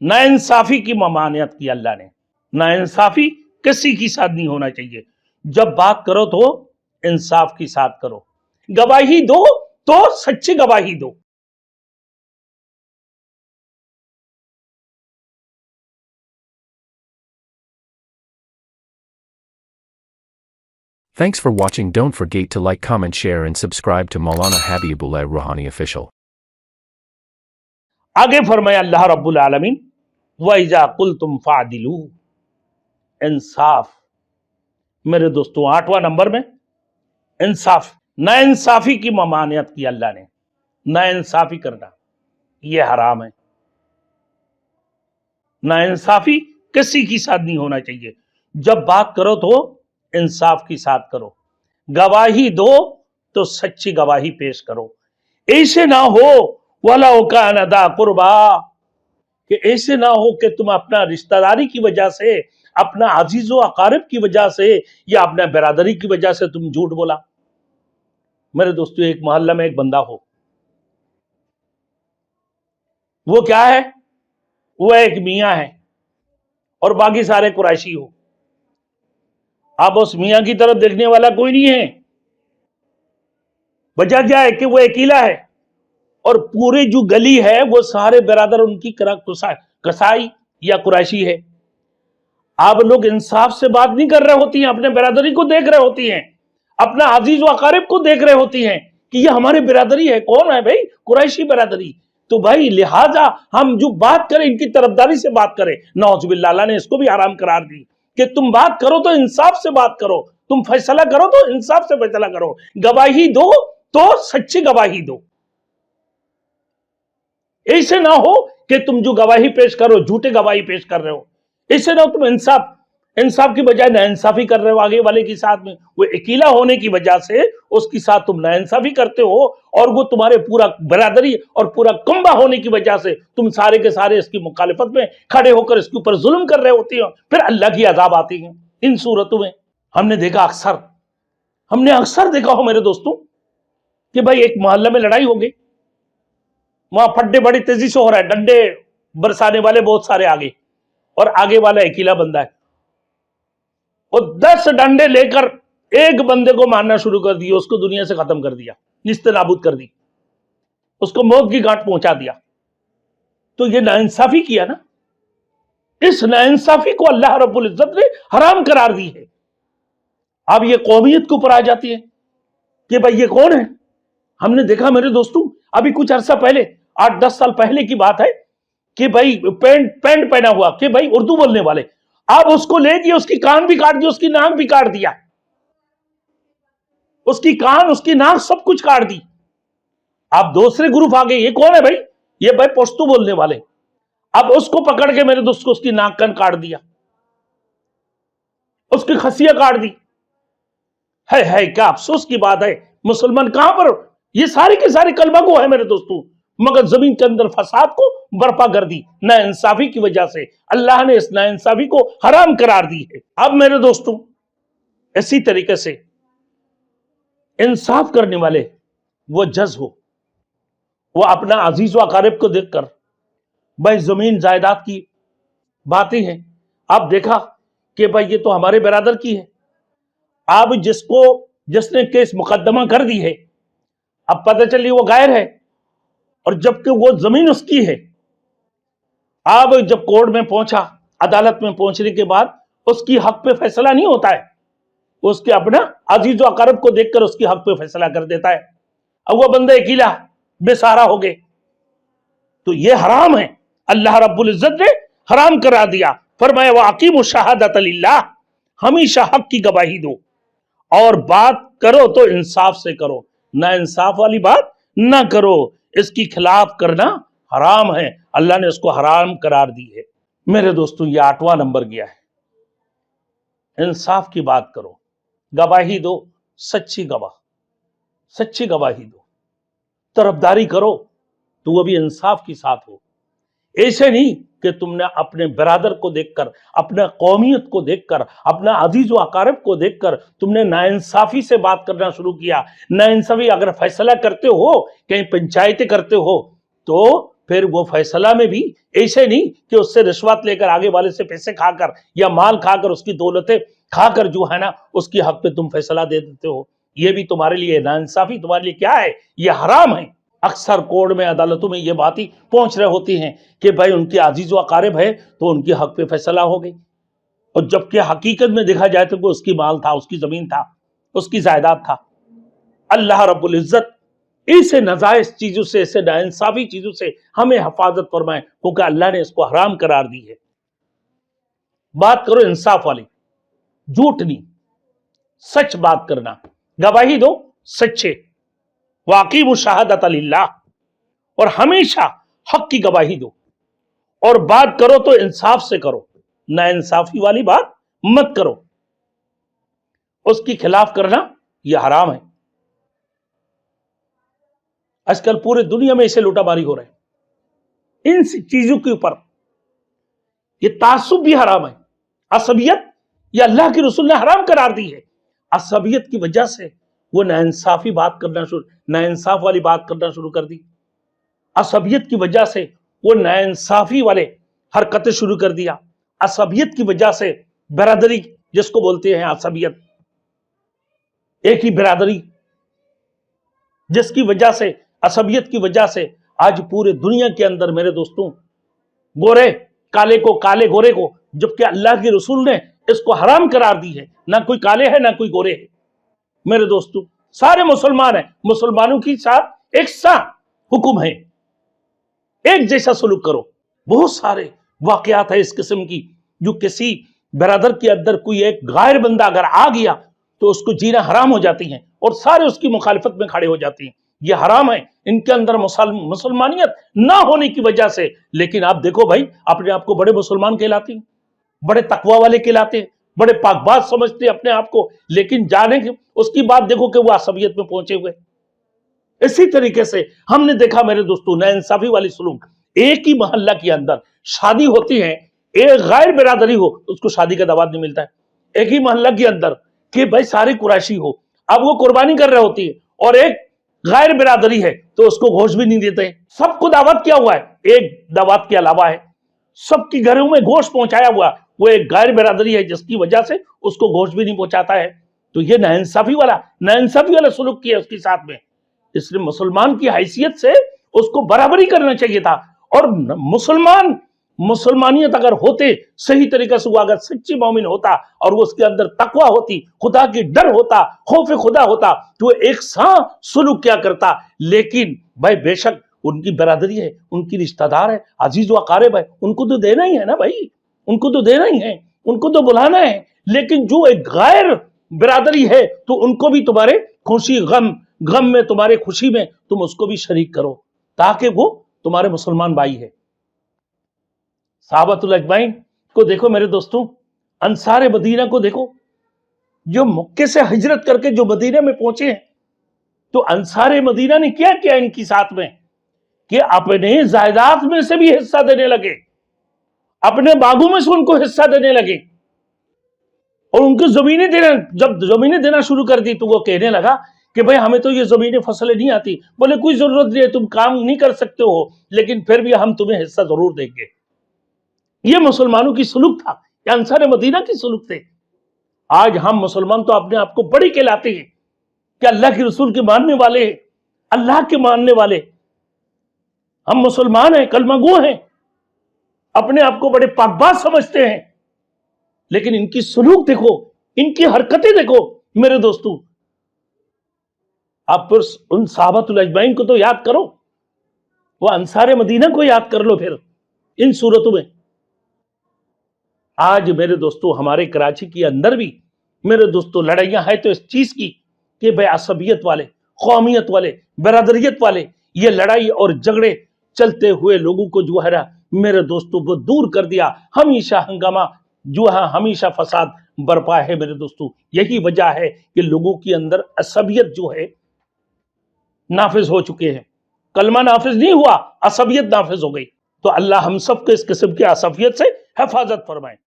नाइंसाफी की ममानियत की अल्लाह ने। नाइंसाफी किसी के साथ नहीं होना चाहिए। जब बात करो तो इंसाफ के साथ करो, गवाही दो तो सच्ची गवाही दो। Thanks for watching. Don't forget to like, comment, share and subscribe to Maulana Habibullah Rouhani Official. आगे फरमाया अल्लाह रब्बुल आलमीन, वइजा कुल्तुम फादिलू, इंसाफ। मेरे दोस्तों 8वां नंबर में इंसाफ। नाइंसाफी की ममानियत की अल्लाह ने। नाइंसाफी करना यह हराम है। नाइंसाफी किसी के साथ नहीं होना चाहिए। जब बात करो तो इंसाफ के साथ करो, गवाही दो तो सच्ची गवाही पेश करो। ऐसे ना हो वला कान दा कुर्बा, कि ऐसे ना हो कि तुम अपना रिश्तेदारी की वजह से, अपना अजीजो अकारिब की वजह से या अपना बिरादरी की वजह से तुम झूठ बोला। मेरे दोस्तों एक मोहल्ला में एक बंदा हो, वो क्या है, वो एक मियां है और बाकी सारे कुरैशी हो। अब उस मियां की तरफ देखने वाला कोई नहीं है। वजह क्या है कि वो अकेला है और पूरी जो गली है वो सारे बिरादर उनकी कसाई या कुरैशी है। आप लोग इंसाफ से बात नहीं कर रहे होती हैं, अपने बिरादरी को देख रहे होती हैं, अपना अजीज व अकारिब को देख रहे होती हैं कि ये हमारी बिरादरी है। कौन है भाई? कुरैशी बिरादरी। तो भाई लिहाजा हम जो बात करें इनकी तरफदारी से बात करें। नौजुबिल्लाह, अल्लाह ने इसको भी हराम करार दी कि तुम बात करो तो इंसाफ से बात करो, तुम फैसला करो तो इंसाफ से फैसला करो, गवाही दो तो सच्ची गवाही दो। ऐसे ना हो कि तुम जो गवाही पेश करो झूठे गवाही पेश कर रहे हो। ऐसे ना हो तुम इंसाफ की बजाय नाइंसाफी कर रहे हो आगे वाले के साथ में। वो अकेला होने की वजह से उसके साथ तुम नाइंसाफी करते हो और वो तुम्हारे पूरा बरादरी और पूरा कुंबा होने की वजह से तुम सारे के सारे इसकी मुखालिफत में खड़े होकर इसके ऊपर जुल्म कर रहे होते हो। फिर अल्लाह की अजाब आती है इन सूरतों में। हमने अक्सर देखा हो मेरे दोस्तों कि भाई एक मोहल्ले में लड़ाई हो गई, वहां फड्डे बड़ी तेजी से हो रहा है, डंडे बरसाने वाले बहुत सारे आगे, और आगे वाला अकेला बंदा है। वो 10 डंडे लेकर एक बंदे को मारना शुरू कर दिया, उसको दुनिया से खत्म कर दिया, निस्ते-नाबूद कर दी, उसको मौत की घाट पहुंचा दिया। तो ये नाइंसाफी किया ना। इस नाइंसाफी को अल्लाह रब्बुल इज्जत ने हराम करार दी है। अब ये कौमियत के ऊपर आ जाती है कि भाई ये कौन है। हमने देखा मेरे दोस्तों अभी कुछ अरसा पहले, 8-10 साल पहले की बात है कि भाई पैंट पहना हुआ कि भाई उर्दू बोलने वाले, अब उसको ले गए, उसकी कान भी काट दी, उसकी नाक भी काट दिया, उसकी कान उसकी नाक सब कुछ काट दी। अब दूसरे ग्रुप आ गए, ये कौन है भाई? ये भाई पश्तो बोलने वाले। अब उसको पकड़ के मेरे दोस्त को उसकी नाक कान काट दिया, उसकी खसिया काट दी। है क्या अफसोस की बात है। मुसलमान कहां पर, ये सारी के सारी कलमा को है मेरे दोस्तों, मगर जमीन के अंदर फसाद को बर्पा कर दी नाइंसाफी की वजह से। अल्लाह ने इस नाइंसाफी को हराम करार दी है। अब मेरे दोस्तों इसी तरीके से इंसाफ करने वाले वो जज हो, वो अपना अजीज व अकारिब को देखकर, भाई जमीन जायदाद की बातें हैं, आप देखा कि भाई ये तो हमारे बिरादर की है। अब जिसने केस मुकदमा कर दी है, अब पता चली वो गायर है और जबकि वो जमीन उसकी है। अब जब कोर्ट में पहुंचा, अदालत में पहुंचने के बाद उसकी हक पे फैसला नहीं होता है, उसके अपना अजीज व अकरब को देखकर उसकी हक पे फैसला कर देता है। अब वो बंदा अकेला बेसहारा हो गए। तो ये हराम है, अल्लाह रब्बुल इज्जत ने हराम करा दिया। फरमाया वाकीमु शहादत लिल्लाह, हमेशा हक की गवाही दो और बात करो तो इंसाफ से करो, ना इंसाफ वाली बात ना करो। इसकी खिलाफ करना हराम है, अल्लाह ने इसको हराम करार दी है। मेरे दोस्तों ये 8वां नंबर गया है। इंसाफ की बात करो, गवाही दो, सच्ची गवाही दो, तरफदारी करो तो वो भी इंसाफ के साथ हो। ऐसे नहीं कि तुमने अपने बिरादर को देखकर, अपना कौमियत को देखकर, अपना अजीज व अकारिब को देखकर तुमने नाइंसाफी से बात करना शुरू किया। नाइंसाफी अगर फैसला करते हो, कहीं पंचायतें करते हो, तो फिर वो फैसला में भी ऐसे नहीं कि उससे रिश्वत लेकर आगे वाले से पैसे खाकर या माल खाकर उसकी दौलतें खाकर जो है ना उसकी हक पे तुम फैसला दे देते हो, ये भी तुम्हारे लिए नाइंसाफी, तुम्हारे लिए क्या है, ये हराम है। अक्सर कोर्ट में अदालतों में ये बातें पहुंच रहे होती हैं कि भाई उनकी अजीज व अकारिब है तो उनके हक पे फैसला हो गई, और जबकि हकीकत में देखा जाए तो वो उसकी माल था, उसकी जमीन था, उसकी जायदाद था। अल्लाह रब्बुल इज्जत ऐसे नाजायज चीजों से, ऐसे नाइंसाफी चीजों से हमें हिफाजत फरमाए, क्योंकि अल्लाह ने इसको हराम करार दी है। बात करो इंसाफ वाली, झूठ नहीं, सच बात करना, गवाही दो सच्चे, वाकई मुशाहदत लिल्लाह, और हमेशा हक की गवाही दो, और बात करो तो इंसाफ से करो, नाइंसाफी वाली बात मत करो, उसकी खिलाफ करना यह हराम है। आजकल पूरे दुनिया में इसे लूटामारी हो रहे हैं इन चीजों के ऊपर। ये तासुब भी हराम है, असबियत ये अल्लाह के रसूल ने हराम करार दी है। असबियत की वजह से वो नाइंसाफी बात करना नाइंसाफ वाली बात करना शुरू कर दी, असबियत की वजह से वो नाइंसाफी वाले हरकतें शुरू कर दिया, असबियत की वजह से बिरादरी जिसको बोलते हैं असबियत, एक ही बिरादरी जिसकी वजह से, असबियत की वजह से आज पूरे दुनिया के अंदर मेरे दोस्तों गोरे काले को, काले गोरे को, जबकि अल्लाह के रसूल ने इसको हराम करार दी है। ना कोई काले है ना कोई गोरे है मेरे दोस्तों, सारे मुसलमान हैं, मुसलमानों के साथ एक सा हुक्म है, एक जैसा सलूक करो। बहुत सारे वाकयात है इस किस्म की जो किसी बिरादर के अंदर कोई एक गैर बंदा अगर आ गया तो उसको जीना हराम हो जाती है और सारे उसकी मुखालिफत में खड़े हो जाती हैं। ये हराम है इनके अंदर मुसलमानियत ना होने की वजह से। लेकिन आप देखो भाई, अपने आप को बड़े मुसलमान कहलाते हैं, बड़े तकवा वाले कहलाते हैं, बड़े पाकबाज समझते हैं अपने आप को, लेकिन जाने के उसकी बात देखो कि वो असबियत में पहुंचे हुए। इसी तरीके से हमने देखा मेरे दोस्तों नाइंसाफी वाली सलूक, एक ही मोहल्ला के अंदर शादी होती है, एक गैर बिरादरी हो उसको शादी का दावत नहीं मिलता है। एक ही मोहल्ला के अंदर कि भाई सारे कुरैशी हो, अब वो कुर्बानी कर रहे होती है और एक गैर बिरादरी है तो उसको गोश्त भी नहीं देते। सबको दावत किया हुआ है, एक दावत के अलावा है सबके घरों में गोश्त पहुंचाया हुआ, वो एक गैर बिरादरी है जिसकी वजह से उसको गोश्त भी नहीं पहुंचाता है। तो ये नाइंसाफी वाला सलूक किया उसके साथ में। इसलिए मुसलमान की हैसियत से उसको बराबरी करना चाहिए था, और मुसलमानियत अगर होते सही तरीके से, वो अगर सच्ची मोमिन होता और वो उसके अंदर तकवा होती, खुदा की डर होता, खौफ खुदा होता, तो वो एक सा सलूक क्या करता। लेकिन भाई बेशक उनकी बिरादरी है, उनकी रिश्तेदार है, अजीज व अकारिब है, उनको तो देना ही है ना भाई, उनको तो देना ही है, उनको तो बुलाना है। लेकिन जो एक गैर बिरादरी है तो उनको भी तुम्हारे खुशी गम में, तुम्हारे खुशी में तुम उसको भी शरीक करो, ताकि वो तुम्हारे मुसलमान भाई है। सहाबतुल अजमाइन को देखो मेरे दोस्तों, अंसार मदीना को देखो, जो मक्के से हिजरत करके जो मदीना में पहुंचे हैं, तो अंसार मदीना ने क्या किया इनकी साथ में कि अपने जायदाद में से भी हिस्सा देने लगे, अपने बागों में से उनको हिस्सा देने लगे, और उनको जमीनें देना, जब जमीनें देना शुरू कर दी तो वो कहने लगा कि भाई हमें तो ये जमीनें फसलें नहीं आती। बोले कोई जरूरत नहीं है, तुम काम नहीं कर सकते हो, लेकिन फिर भी हम तुम्हें हिस्सा जरूर देंगे। ये मुसलमानों की सलूक था, ये अंसार मदीना की सलूक थे। आज हम मुसलमान तो अपने आप को बड़े कहलाते हैं कि अल्लाह के रसूल के मानने वाले हैं, अल्लाह के मानने वाले हम मुसलमान हैं, कलमागो हैं, अपने आप को बड़े पाकबाज समझते हैं। लेकिन इनकी सलूक देखो, इनकी हरकतें देखो मेरे दोस्तों। आप फिर उन सहाबतुल अजमाइन को तो याद करो, वो अंसार मदीना को याद कर लो फिर इन सूरतों में। आज मेरे दोस्तों हमारे कराची के अंदर भी मेरे दोस्तों लड़ाइयां हैं तो इस चीज की कि भाई असबियत वाले, कौमियत वाले, बरादरियत वाले, ये लड़ाई और झगड़े चलते हुए लोगों को जो है मेरे दोस्तों वो दूर कर दिया। हमेशा हंगामा जो है, हमेशा फसाद बरपा है मेरे दोस्तों। यही वजह है कि लोगों के अंदर असबियत जो है नाफिज हो चुके हैं। कलमा नाफिज नहीं हुआ, असबियत नाफिज हो गई। तो अल्लाह हम सब को इस किस्म की असबियत से हिफाजत फरमाए।